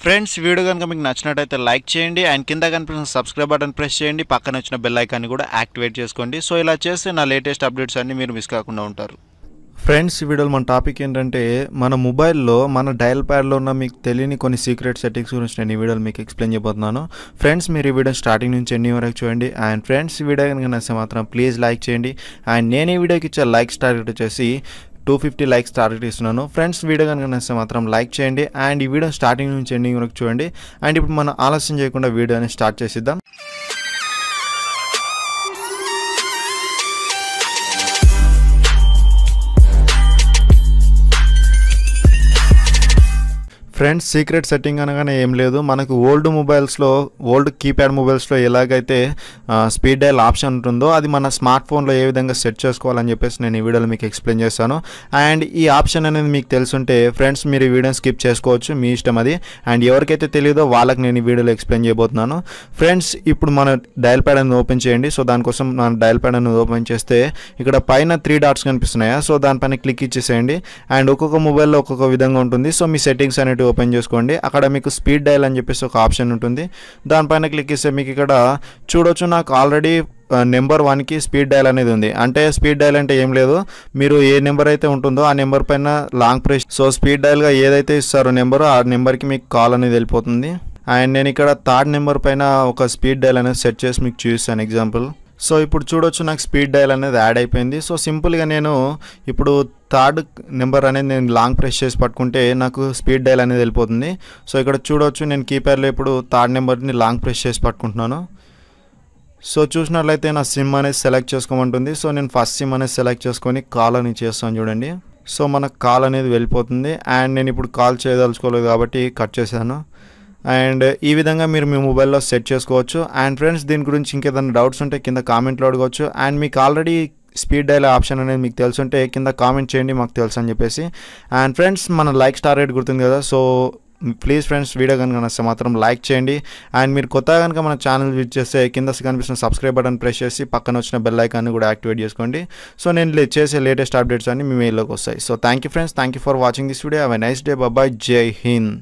Friends video కనుక మీకు నచ్చినట్టయితే లైక్ చేయండి అండ్ కింద కనిపిస్తున్న సబ్స్క్రైబ్ బటన్ ప్రెస్ చేయండి, పక్కన వచ్చిన బెల్ ఐకాన్ని కూడా యాక్టివేట్ చేసుకోండి. సో ఇలా చేస్తే నా లేటెస్ట్ అప్డేట్స్ అన్ని మీరు మిస్ కాకుండా ఉంటారు. ఫ్రెండ్స్ ఈ వీడియోలో మన టాపిక్ ఏంటంటే మన మొబైల్లో మన డయల్ ప్యాడ్లో ఉన్న మీకు తెలియని కొన్ని సీక్రెట్ సెట్టింగ్స్ గురించి నేను ఈ వీడియోలో మీకు ఎక్స్ప్లెయిన్ చేయబోతున్నాను. ఫ్రెండ్స్ మీరు ఈ వీడియో స్టార్టింగ్ నుంచి ఎండింగ్ వరకు చూడండి. అండ్ ఫ్రెండ్స్ ఈ వీడియో కనుక నచ్చితే మాత్రం ప్లీజ్ లైక్ చేయండి. అండ్ నేను ఈ వీడియోకి ఇచ్చే లైక్స్ టార్గెట్ వచ్చేసి 250 లైక్స్ టార్గెట్ ఇస్తున్నాను. ఫ్రెండ్స్ వీడియో కనుక నచ్చితే మాత్రం లైక్ చేయండి అండ్ ఈ వీడియో స్టార్టింగ్ నుంచి ఎండింగ్ వరకు చూడండి. అండ్ ఇప్పుడు మనం ఆలస్యం చేయకుండా వీడియోని స్టార్ట్ చేసిద్దాం. ఫ్రెండ్స్ సీక్రెట్ సెట్టింగ్ అనగానే ఏం లేదు, మనకు ఓల్డ్ కీప్యాడ్ మొబైల్స్లో ఎలాగైతే స్పీడ్ డయల్ ఆప్షన్ ఉంటుందో అది మన స్మార్ట్ ఫోన్లో ఏ విధంగా సెట్ చేసుకోవాలని చెప్పేసి నేను ఈ వీడియోలో మీకు ఎక్స్ప్లెయిన్ చేస్తాను. అండ్ ఈ ఆప్షన్ అనేది మీకు తెలుసుంటే ఫ్రెండ్స్ మీరు ఈ వీడియోని స్కిప్ చేసుకోవచ్చు, మీ ఇష్టం అది. అండ్ ఎవరికైతే తెలియదో వాళ్ళకి నేను ఈ వీడియోలో ఎక్స్ప్లెయిన్ చేయబోతున్నాను. ఫ్రెండ్స్ ఇప్పుడు మన డయల్ ప్యాడ్ అనేది ఓపెన్ చేయండి. సో దానికోసం మన డయల్ ప్యాడ్ అనేది ఓపెన్ చేస్తే ఇక్కడ పైన 3 డాట్స్ కనిపిస్తున్నాయా, సో దానిపైన క్లిక్ ఇచ్చేసేయండి. అండ్ ఒక్కొక్క మొబైల్లో ఒక్కొక్క విధంగా ఉంటుంది. సో మీ సెట్టింగ్స్ అనేవి ఓపెన్ చేసుకోండి. అక్కడ మీకు స్పీడ్ డయల్ అని చెప్పేసి ఒక ఆప్షన్ ఉంటుంది, దానిపైన క్లిక్ చేస్తే మీకు ఇక్కడ చూడొచ్చు నాకు ఆల్రెడీ నెంబర్ 1కి స్పీడ్ డయల్ అనేది ఉంది. అంటే స్పీడ్ డయల్ అంటే ఏం లేదు, మీరు ఏ నెంబర్ అయితే ఉంటుందో ఆ నెంబర్ పైన లాంగ్ ప్రెస్, సో స్పీడ్ డయల్గా ఏదైతే ఇస్తారో నెంబర్ ఆ నెంబర్కి మీకు కాల్ అనేది వెళ్ళిపోతుంది. అండ్ నేను ఇక్కడ 3rd నెంబర్ పైన ఒక స్పీడ్ డయల్ అనేది సెట్ చేసి మీకు చూపిస్తాను ఎగ్జాంపుల్. సో ఇప్పుడు చూడొచ్చు నాకు స్పీడ్ డయల్ అనేది యాడ్ అయిపోయింది. సో సింపుల్గా నేను ఇప్పుడు 3rd నెంబర్ అనేది నేను లాంగ్ ప్రెస్ చేసి పట్టుకుంటే నాకు స్పీడ్ డయల్ అనేది వెళ్ళిపోతుంది. సో ఇక్కడ చూడొచ్చు నేను కీప్యాడ్లో ఇప్పుడు 3rd నెంబర్ని లాంగ్ ప్రెస్ చేసి పట్టుకుంటున్నాను. సో చూసినట్లయితే నా సిమ్ అనేది సెలెక్ట్ చేసుకోమంటుంది. సో నేను ఫస్ట్ సిమ్ అనేది సెలెక్ట్ చేసుకొని కాల్ అని చేస్తాను చూడండి. సో మనకు కాల్ అనేది వెళ్ళిపోతుంది. అండ్ నేను ఇప్పుడు కాల్ చేయదలుచుకోలేదు కాబట్టి కట్ చేశాను. అండ్ ఈ విధంగా మీరు మీ మొబైల్లో సెట్ చేసుకోవచ్చు. అండ్ ఫ్రెండ్స్ దీని గురించి ఇంకేదైనా డౌట్స్ ఉంటే కింద కామెంట్లో అడగవచ్చు. అండ్ మీకు ఆల్రెడీ స్పీడ్ డయల్ ఆప్షన్ అనేది మీకు తెలుసుంటే కింద కామెంట్ చేయండి మాకు తెలుసు అని చెప్పేసి. అండ్ ఫ్రెండ్స్ మన లైక్ స్టార్ రేట్ గుర్తుంది కదా, సో ప్లీజ్ ఫ్రెండ్స్ వీడియో కనుక నచ్చితే మాత్రం లైక్ చేయండి. అండ్ మీరు కొత్తగా కనుక మన ఛానల్ విజిట్ చేస్తే కింద కనిపిస్తున్న సబ్స్క్రైబ్ బటన్ ప్రెస్ చేసి పక్కన వచ్చిన బెల్ ఐకాన్ని కూడా యాక్టివేట్ చేసుకోండి. సో నేను చేసే లేటెస్ట్ అప్డేట్స్ అన్ని మీ మెయిల్లోకి వస్తాయి. So thank you friends, thank you for watching this video. Have a nice day. Bye, జై హింద్.